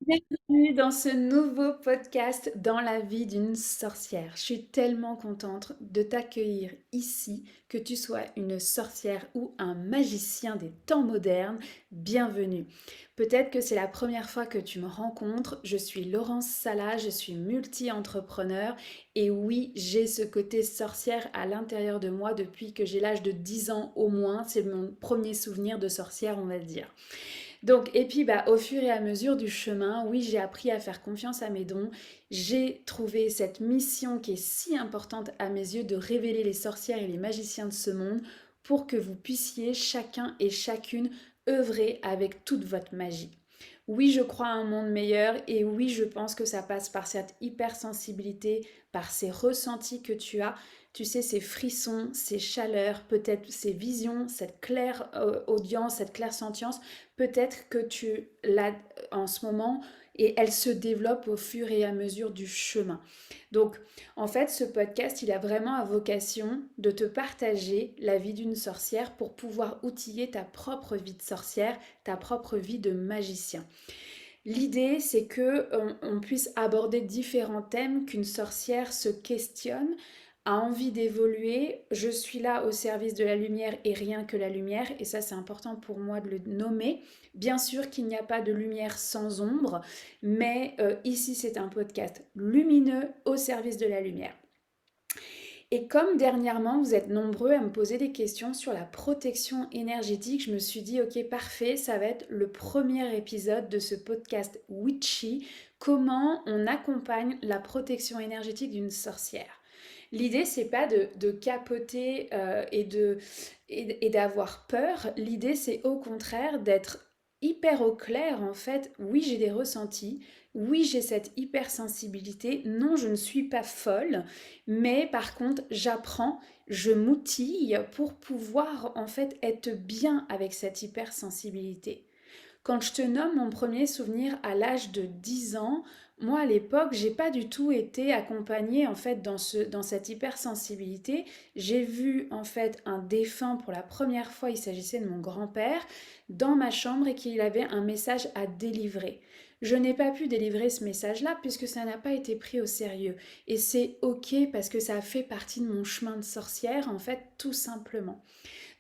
Bienvenue dans ce nouveau podcast dans la vie d'une sorcière. Je suis tellement contente de t'accueillir ici, que tu sois une sorcière ou un magicien des temps modernes. Bienvenue. Peut-être que c'est la première fois que tu me rencontres. Je suis Laurence Sala, je suis multi-entrepreneur et oui, j'ai ce côté sorcière à l'intérieur de moi depuis que j'ai l'âge de 10 ans au moins. C'est mon premier souvenir de sorcière, on va dire. Donc, et puis au fur et à mesure du chemin, oui, j'ai appris à faire confiance à mes dons. J'ai trouvé cette mission qui est si importante à mes yeux de révéler les sorcières et les magiciens de ce monde pour que vous puissiez chacun et chacune œuvrer avec toute votre magie. Oui, je crois à un monde meilleur et oui, je pense que ça passe par cette hypersensibilité, par ces ressentis que tu as, tu sais, ces frissons, ces chaleurs, peut-être ces visions, cette claire audience, cette claire sentience, peut-être que tu l'as en ce moment et elle se développe au fur et à mesure du chemin. Donc, en fait, ce podcast, il a vraiment à vocation de te partager la vie d'une sorcière pour pouvoir outiller ta propre vie de sorcière, ta propre vie de magicien. L'idée, c'est que on puisse aborder différents thèmes, qu'une sorcière se questionne, a envie d'évoluer. Je suis là au service de la lumière et rien que la lumière, et ça c'est important pour moi de le nommer. Bien sûr qu'il n'y a pas de lumière sans ombre, mais ici c'est un podcast lumineux au service de la lumière. Et comme dernièrement, vous êtes nombreux à me poser des questions sur la protection énergétique, je me suis dit, ok, parfait, ça va être le premier épisode de ce podcast Witchy, comment on accompagne la protection énergétique d'une sorcière. L'idée, c'est pas de capoter et d'avoir peur. L'idée, c'est au contraire d'être hyper au clair, en fait. Oui, j'ai des ressentis. Oui, j'ai cette hypersensibilité. Non, je ne suis pas folle. Mais par contre, j'apprends, je m'outille pour pouvoir, en fait, être bien avec cette hypersensibilité. Quand je te nomme mon premier souvenir à l'âge de 10 ans, moi à l'époque, j'ai pas du tout été accompagnée en fait dans cette hypersensibilité. J'ai vu en fait un défunt pour la première fois, il s'agissait de mon grand-père, dans ma chambre et qu'il avait un message à délivrer. Je n'ai pas pu délivrer ce message-là puisque ça n'a pas été pris au sérieux. Et c'est ok parce que ça a fait partie de mon chemin de sorcière, en fait, tout simplement.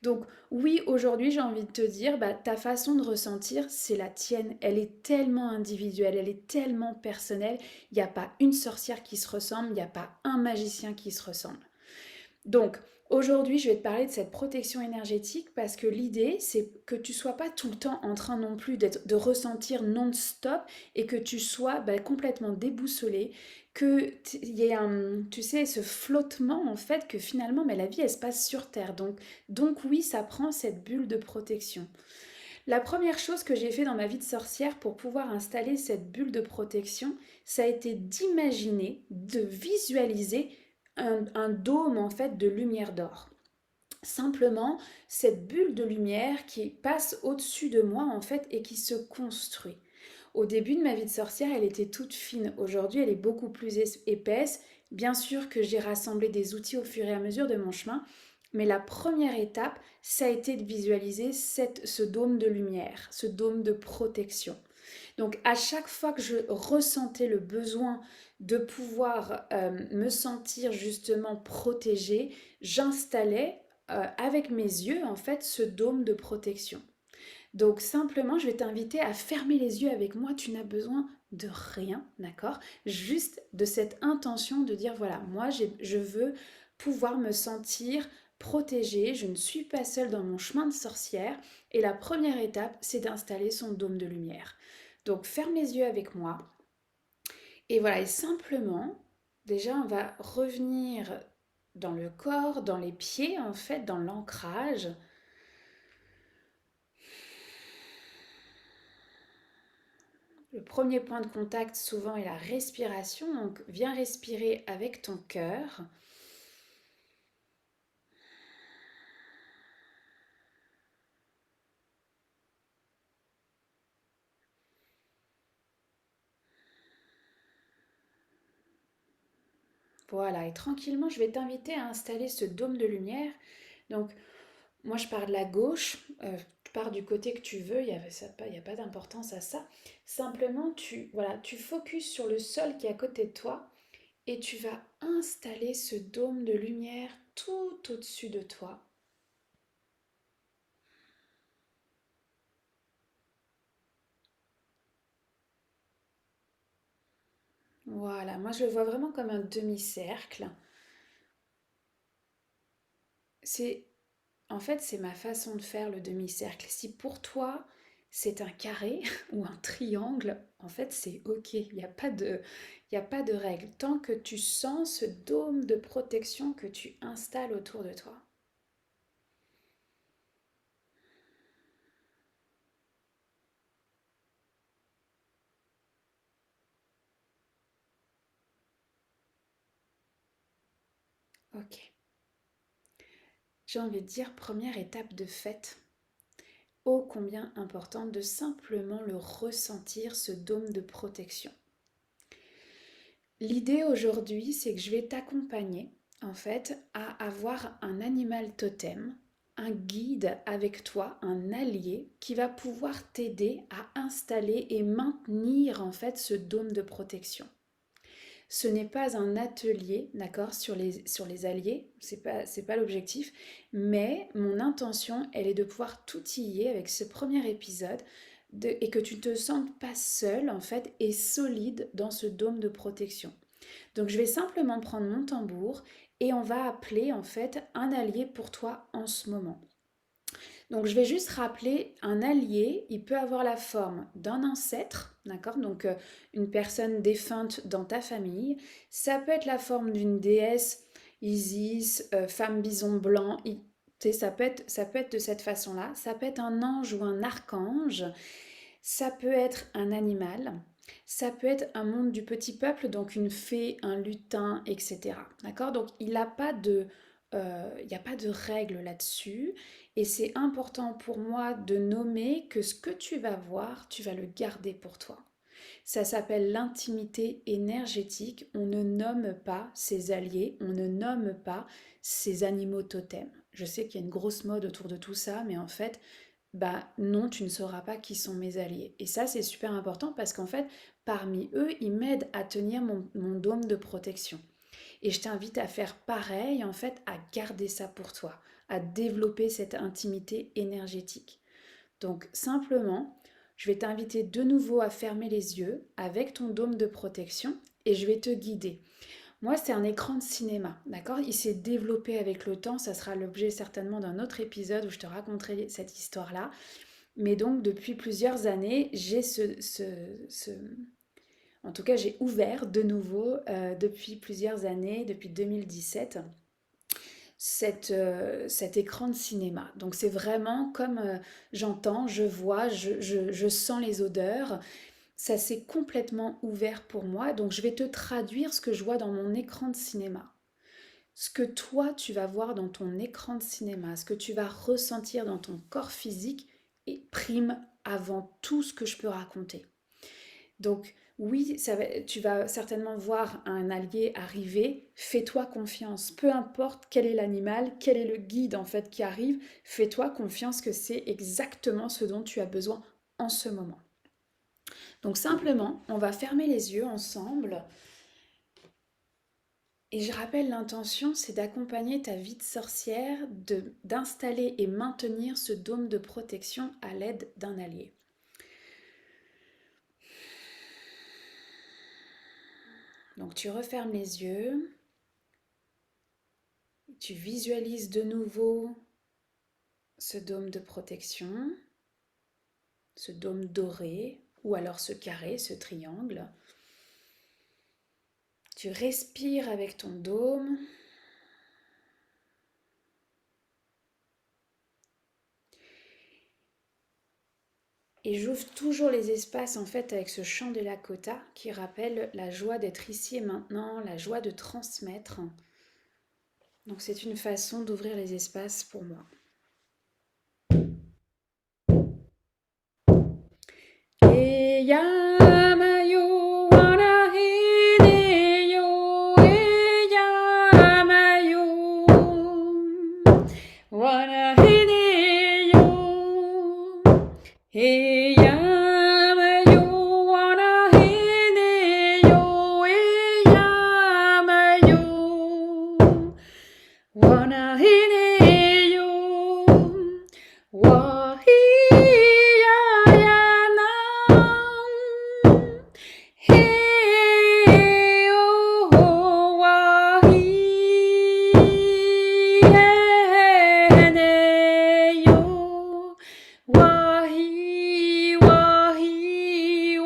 Donc oui, aujourd'hui, j'ai envie de te dire, ta façon de ressentir, c'est la tienne. Elle est tellement individuelle, elle est tellement personnelle. Il n'y a pas une sorcière qui se ressemble, il n'y a pas un magicien qui se ressemble. Donc, aujourd'hui, je vais te parler de cette protection énergétique parce que l'idée, c'est que tu sois pas tout le temps en train non plus de ressentir non-stop et que tu sois complètement déboussolé, que il y ait tu sais, ce flottement en fait que finalement, mais la vie, elle se passe sur Terre. Donc oui, ça prend cette bulle de protection. La première chose que j'ai fait dans ma vie de sorcière pour pouvoir installer cette bulle de protection, ça a été d'imaginer, de visualiser un dôme en fait de lumière d'or. Simplement, cette bulle de lumière qui passe au-dessus de moi en fait et qui se construit. Au début de ma vie de sorcière, elle était toute fine. Aujourd'hui, elle est beaucoup plus épaisse. Bien sûr que j'ai rassemblé des outils au fur et à mesure de mon chemin, mais la première étape, ça a été de visualiser ce dôme de lumière, ce dôme de protection. Donc à chaque fois que je ressentais le besoin de pouvoir me sentir justement protégée, j'installais avec mes yeux en fait ce dôme de protection. Donc simplement, je vais t'inviter à fermer les yeux avec moi, tu n'as besoin de rien, d'accord? Juste de cette intention de dire, voilà, moi je veux pouvoir me sentir protégée, je ne suis pas seule dans mon chemin de sorcière, et la première étape, c'est d'installer son dôme de lumière. Donc ferme les yeux avec moi, et voilà, et simplement, déjà on va revenir dans le corps, dans les pieds en fait, dans l'ancrage. Le premier point de contact souvent est la respiration, donc viens respirer avec ton cœur. Voilà, et tranquillement, je vais t'inviter à installer ce dôme de lumière. Donc, moi, je pars de la gauche. pars du côté que tu veux, il y a pas d'importance à ça. Simplement, tu focuses sur le sol qui est à côté de toi et tu vas installer ce dôme de lumière tout au-dessus de toi. Voilà, moi je le vois vraiment comme un demi-cercle. C'est, En fait, c'est ma façon de faire le demi-cercle. Si pour toi c'est un carré ou un triangle, en fait c'est ok. Il y a pas de règle. Tant que tu sens ce dôme de protection que tu installes autour de toi. Ok. J'ai envie de dire première étape de fête. Ô combien important de simplement le ressentir, ce dôme de protection. L'idée aujourd'hui, c'est que je vais t'accompagner en fait à avoir un animal totem, un guide avec toi, un allié qui va pouvoir t'aider à installer et maintenir en fait ce dôme de protection. Ce n'est pas un atelier, d'accord, sur les alliés, c'est pas l'objectif, mais mon intention, elle est de pouvoir t'outiller avec ce premier épisode et que tu ne te sentes pas seul en fait et solide dans ce dôme de protection. Donc je vais simplement prendre mon tambour et on va appeler en fait un allié pour toi en ce moment. Donc je vais juste rappeler un allié, il peut avoir la forme d'un ancêtre, d'accord? Donc une personne défunte dans ta famille. Ça peut être la forme d'une déesse, Isis, femme bison blanc. Ça peut être de cette façon-là. Ça peut être un ange ou un archange. Ça peut être un animal. Ça peut être un monde du petit peuple, donc une fée, un lutin, etc. D'accord? Donc il n'y a pas de, il a pas de règle là-dessus. Et c'est important pour moi de nommer que ce que tu vas voir, tu vas le garder pour toi. Ça s'appelle l'intimité énergétique. On ne nomme pas ses alliés, on ne nomme pas ses animaux totems. Je sais qu'il y a une grosse mode autour de tout ça, mais en fait, bah non, tu ne sauras pas qui sont mes alliés. Et ça, c'est super important parce qu'en fait, parmi eux, ils m'aident à tenir mon dôme de protection. Et je t'invite à faire pareil, en fait, à garder ça pour toi, à développer cette intimité énergétique. Donc simplement, je vais t'inviter de nouveau à fermer les yeux avec ton dôme de protection et je vais te guider. Moi, c'est un écran de cinéma, d'accord? Il s'est développé avec le temps, ça sera l'objet certainement d'un autre épisode où je te raconterai cette histoire-là. Mais donc, depuis plusieurs années, j'ai en tout cas, j'ai ouvert de nouveau depuis plusieurs années, depuis 2017, cet écran de cinéma. Donc c'est vraiment comme j'entends, je vois, je sens les odeurs. Ça s'est complètement ouvert pour moi. Donc je vais te traduire ce que je vois dans mon écran de cinéma. Ce que toi, tu vas voir dans ton écran de cinéma, ce que tu vas ressentir dans ton corps physique est prime avant tout ce que je peux raconter. Donc oui, tu vas certainement voir un allié arriver, fais-toi confiance. Peu importe quel est l'animal, quel est le guide en fait qui arrive, fais-toi confiance que c'est exactement ce dont tu as besoin en ce moment. Donc simplement, on va fermer les yeux ensemble. Et je rappelle, l'intention, c'est d'accompagner ta vie de sorcière, d'installer et maintenir ce dôme de protection à l'aide d'un allié. Donc tu refermes les yeux, tu visualises de nouveau ce dôme de protection, ce dôme doré, ou alors ce carré, ce triangle. Tu respires avec ton dôme. Et j'ouvre toujours les espaces en fait avec ce chant de Lakota qui rappelle la joie d'être ici et maintenant, la joie de transmettre. Donc c'est une façon d'ouvrir les espaces pour moi. Et yamayo wana hine yo, e yamayo wana hine yo.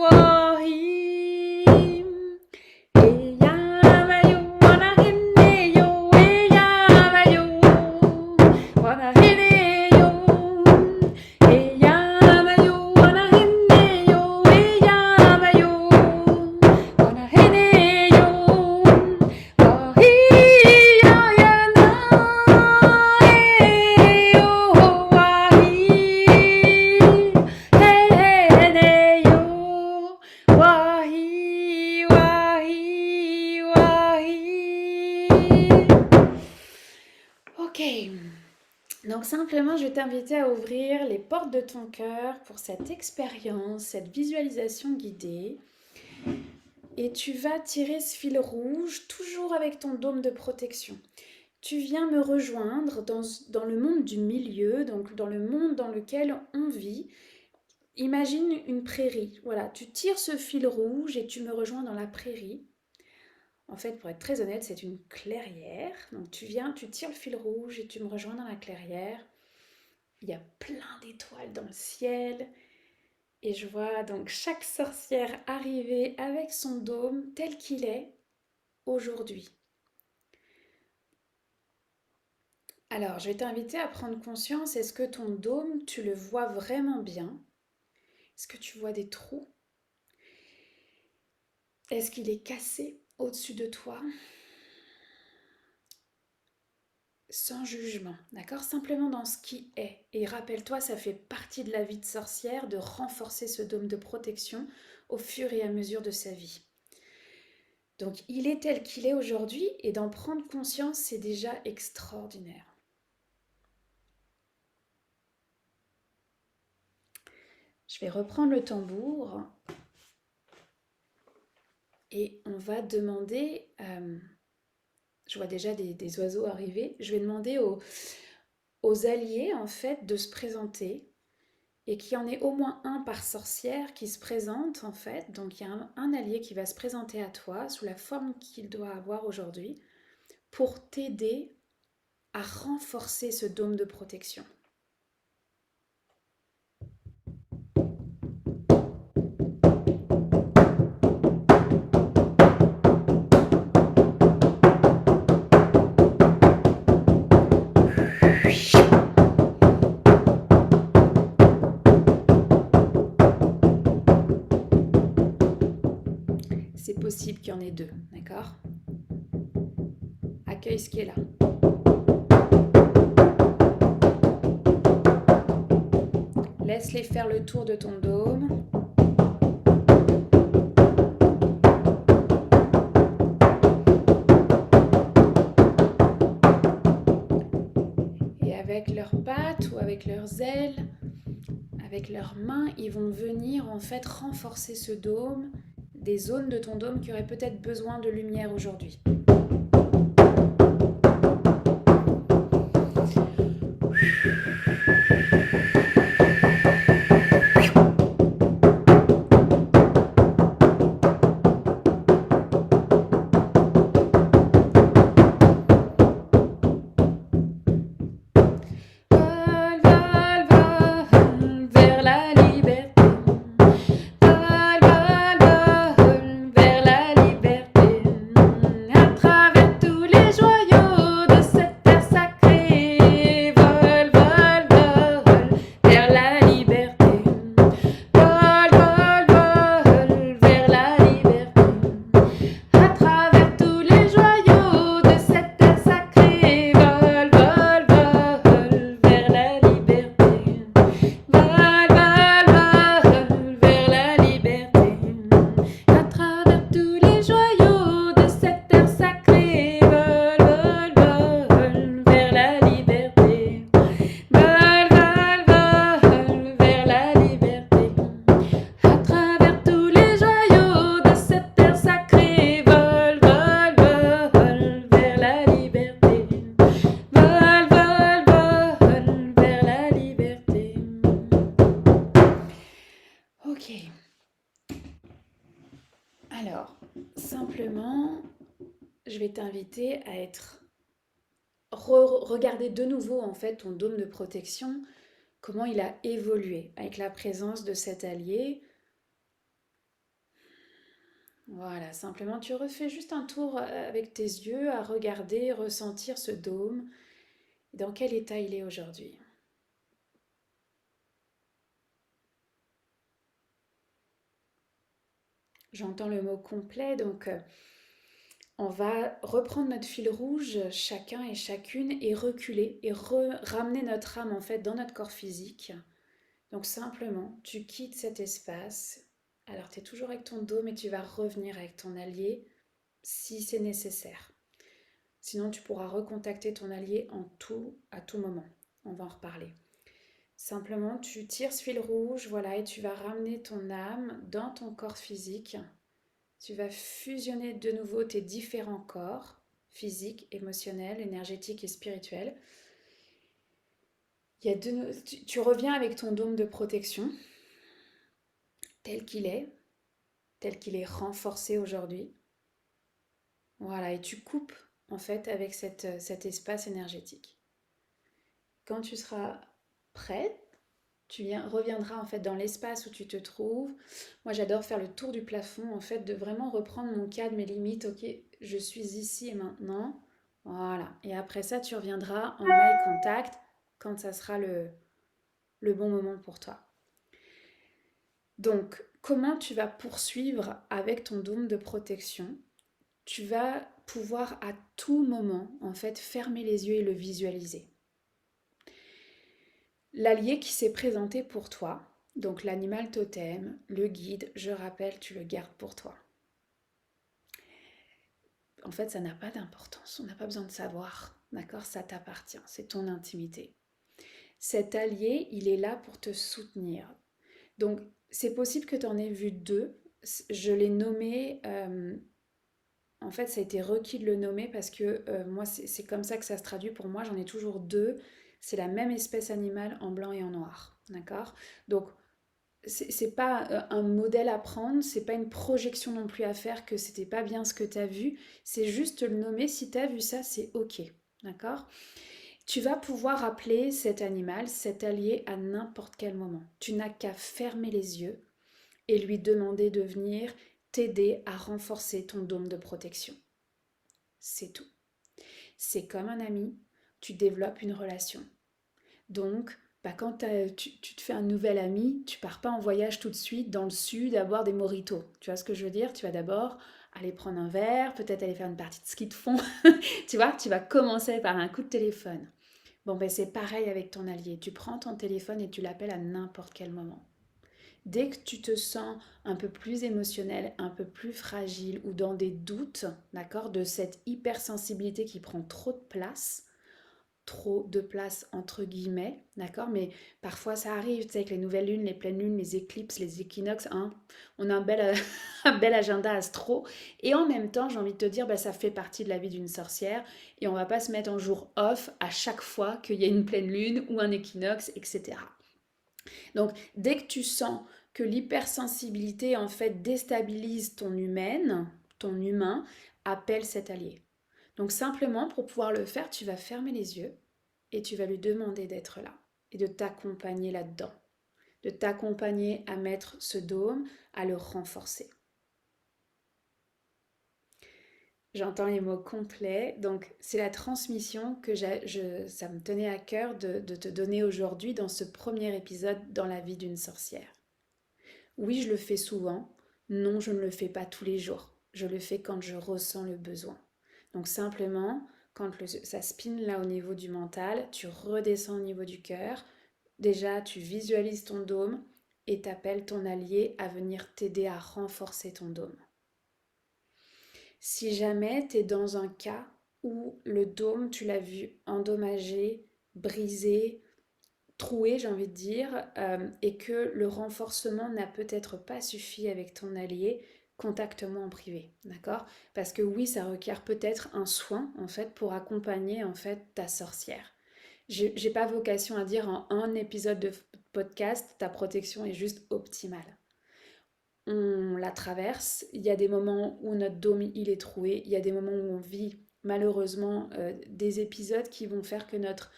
wahim. Eyamayo, wanahineyo, eyamayo, wanahineyo. Eyamayo, wanahineyo, eyamayo, wanahineyo. Wahiyayana, eyo, wahi. Heneyo, wahi, wahi, wahi. Ok, donc simplement je vais t'inviter à ouvrir les portes de ton cœur pour cette expérience, cette visualisation guidée. Et tu vas tirer ce fil rouge, toujours avec ton dôme de protection. Tu viens me rejoindre dans le monde du milieu, donc dans le monde dans lequel on vit. Imagine une prairie. Voilà, tu tires ce fil rouge et tu me rejoins dans la prairie. En fait, pour être très honnête, c'est une clairière. Donc tu viens, tu tires le fil rouge et tu me rejoins dans la clairière. Il y a plein d'étoiles dans le ciel. Et je vois donc chaque sorcière arriver avec son dôme tel qu'il est aujourd'hui. Alors, je vais t'inviter à prendre conscience, est-ce que ton dôme, tu le vois vraiment bien? Est-ce que tu vois des trous? Est-ce qu'il est cassé au-dessus de toi? Sans jugement, d'accord? Simplement dans ce qui est. Et rappelle-toi, ça fait partie de la vie de sorcière de renforcer ce dôme de protection au fur et à mesure de sa vie. Donc il est tel qu'il est aujourd'hui et d'en prendre conscience, c'est déjà extraordinaire. Je vais reprendre le tambour et on va demander, je vois déjà des oiseaux arriver, je vais demander aux alliés en fait de se présenter et qu'il y en ait au moins un par sorcière qui se présente en fait. Donc il y a un allié qui va se présenter à toi sous la forme qu'il doit avoir aujourd'hui pour t'aider à renforcer ce dôme de protection. C'est possible qu'il y en ait deux, d'accord? Accueille ce qui est là. Laisse-les faire le tour de ton dôme. Et avec leurs pattes ou avec leurs ailes, avec leurs mains, ils vont venir en fait renforcer ce dôme, des zones de ton dôme qui auraient peut-être besoin de lumière aujourd'hui. Alors, simplement, je vais t'inviter à regarder de nouveau en fait ton dôme de protection, comment il a évolué avec la présence de cet allié. Voilà, simplement tu refais juste un tour avec tes yeux à regarder, ressentir ce dôme. Dans quel état il est aujourd'hui? J'entends le mot complet, donc on va reprendre notre fil rouge, chacun et chacune, et reculer et ramener notre âme en fait dans notre corps physique. Donc simplement, tu quittes cet espace. Alors tu es toujours avec ton dôme et tu vas revenir avec ton allié si c'est nécessaire. Sinon, tu pourras recontacter ton allié à tout moment. On va en reparler. Simplement, tu tires ce fil rouge, voilà, et tu vas ramener ton âme dans ton corps physique. Tu vas fusionner de nouveau tes différents corps, physique, émotionnel, énergétique et spirituel. Tu reviens avec ton dôme de protection, tel qu'il est, tel qu'il est renforcé aujourd'hui. Voilà, et tu coupes en fait avec cet espace énergétique. Quand tu seras prête, reviendras en fait dans l'espace où tu te trouves. Moi, j'adore faire le tour du plafond, en fait, de vraiment reprendre mon cadre, mes limites. Ok, je suis ici et maintenant. Voilà. Et après ça, tu reviendras en eye contact quand ça sera le bon moment pour toi. Donc, comment tu vas poursuivre avec ton dôme de protection? Tu vas pouvoir à tout moment, en fait, fermer les yeux et le visualiser. L'allié qui s'est présenté pour toi, donc l'animal totem, le guide, je rappelle, tu le gardes pour toi. En fait, ça n'a pas d'importance, on n'a pas besoin de savoir, d'accord? Ça t'appartient, c'est ton intimité. Cet allié, il est là pour te soutenir. Donc, c'est possible que tu en aies vu deux. Je l'ai nommé, en fait, ça a été requis de le nommer parce que moi, c'est comme ça que ça se traduit pour moi. J'en ai toujours deux. C'est la même espèce animale en blanc et en noir, d'accord? Donc, c'est pas un modèle à prendre, c'est pas une projection non plus à faire que c'était pas bien ce que tu as vu, c'est juste le nommer. Si tu as vu ça, c'est ok, d'accord? Tu vas pouvoir appeler cet animal, cet allié à n'importe quel moment. Tu n'as qu'à fermer les yeux et lui demander de venir t'aider à renforcer ton dôme de protection. C'est tout. C'est comme un ami, tu développes une relation. Donc, quand tu te fais un nouvel ami, tu pars pas en voyage tout de suite dans le sud à boire des mojitos. Tu vois ce que je veux dire? Tu vas d'abord aller prendre un verre, peut-être aller faire une partie de ski de fond. Tu vois, tu vas commencer par un coup de téléphone. Bon, ben c'est pareil avec ton allié. Tu prends ton téléphone et tu l'appelles à n'importe quel moment. Dès que tu te sens un peu plus émotionnel, un peu plus fragile ou dans des doutes, d'accord, de cette hypersensibilité qui prend trop de place entre guillemets, d'accord? Mais parfois ça arrive, tu sais, avec les nouvelles lunes, les pleines lunes, les éclipses, les équinoxes, hein, on a un bel agenda astro. Et en même temps, j'ai envie de te dire, bah, ça fait partie de la vie d'une sorcière et on va pas se mettre en jour off à chaque fois qu'il y a une pleine lune ou un équinoxe, etc. Donc, dès que tu sens que l'hypersensibilité en fait déstabilise ton humain, appelle cet allié. Donc simplement, pour pouvoir le faire, tu vas fermer les yeux et tu vas lui demander d'être là et de t'accompagner là-dedans, de t'accompagner à mettre ce dôme, à le renforcer. J'entends les mots complets, donc c'est la transmission que ça me tenait à cœur de te donner aujourd'hui dans ce premier épisode dans la vie d'une sorcière. Oui, je le fais souvent. Non, je ne le fais pas tous les jours. Je le fais quand je ressens le besoin. Donc simplement, ça spin là au niveau du mental, tu redescends au niveau du cœur. Déjà, tu visualises ton dôme et t'appelles ton allié à venir t'aider à renforcer ton dôme. Si jamais tu es dans un cas où le dôme, tu l'as vu endommagé, brisé, troué, j'ai envie de dire, et que le renforcement n'a peut-être pas suffi avec ton allié, contacte-moi en privé, d'accord? Parce que oui, ça requiert peut-être un soin, en fait, pour accompagner, en fait, ta sorcière. J'ai pas vocation à dire en un épisode de podcast, ta protection est juste optimale. On la traverse, il y a des moments où notre dôme il est troué, il y a des moments où on vit malheureusement des épisodes qui vont faire que notre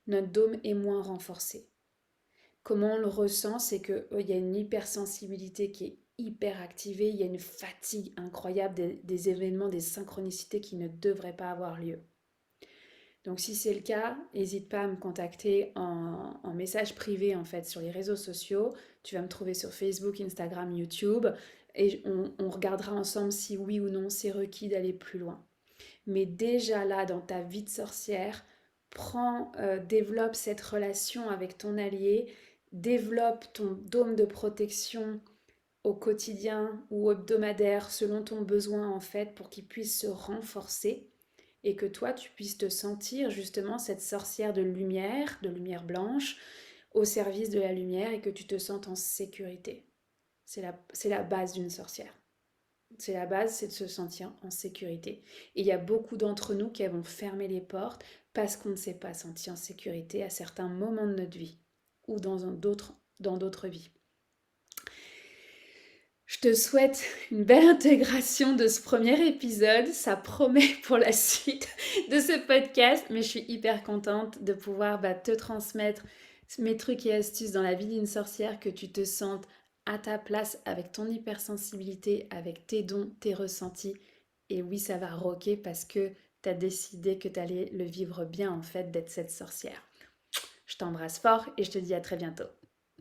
dôme est moins renforcé. Comment on le ressent, c'est qu'il y a une hypersensibilité qui est hyper activée, il y a une fatigue incroyable, des événements, des synchronicités qui ne devraient pas avoir lieu. Donc si c'est le cas, n'hésite pas à me contacter en message privé en fait sur les réseaux sociaux. Tu vas me trouver sur Facebook, Instagram, YouTube et on regardera ensemble si oui ou non c'est requis d'aller plus loin. Mais déjà là, dans ta vie de sorcière, développe cette relation avec ton allié, développe ton dôme de protection au quotidien ou hebdomadaire selon ton besoin en fait pour qu'il puisse se renforcer et que toi tu puisses te sentir justement cette sorcière de lumière blanche au service de la lumière et que tu te sentes en sécurité. C'est la base d'une sorcière. C'est la base, c'est de se sentir en sécurité. Et il y a beaucoup d'entre nous qui avons fermé les portes parce qu'on ne s'est pas senti en sécurité à certains moments de notre vie ou dans d'autres vies. Je te souhaite une belle intégration de ce premier épisode. Ça promet pour la suite de ce podcast, mais je suis hyper contente de pouvoir te transmettre mes trucs et astuces dans la vie d'une sorcière, que tu te sentes à ta place avec ton hypersensibilité, avec tes dons, tes ressentis. Et oui, ça va rocker parce que tu as décidé que tu allais le vivre bien en fait d'être cette sorcière. Je t'embrasse fort et je te dis à très bientôt.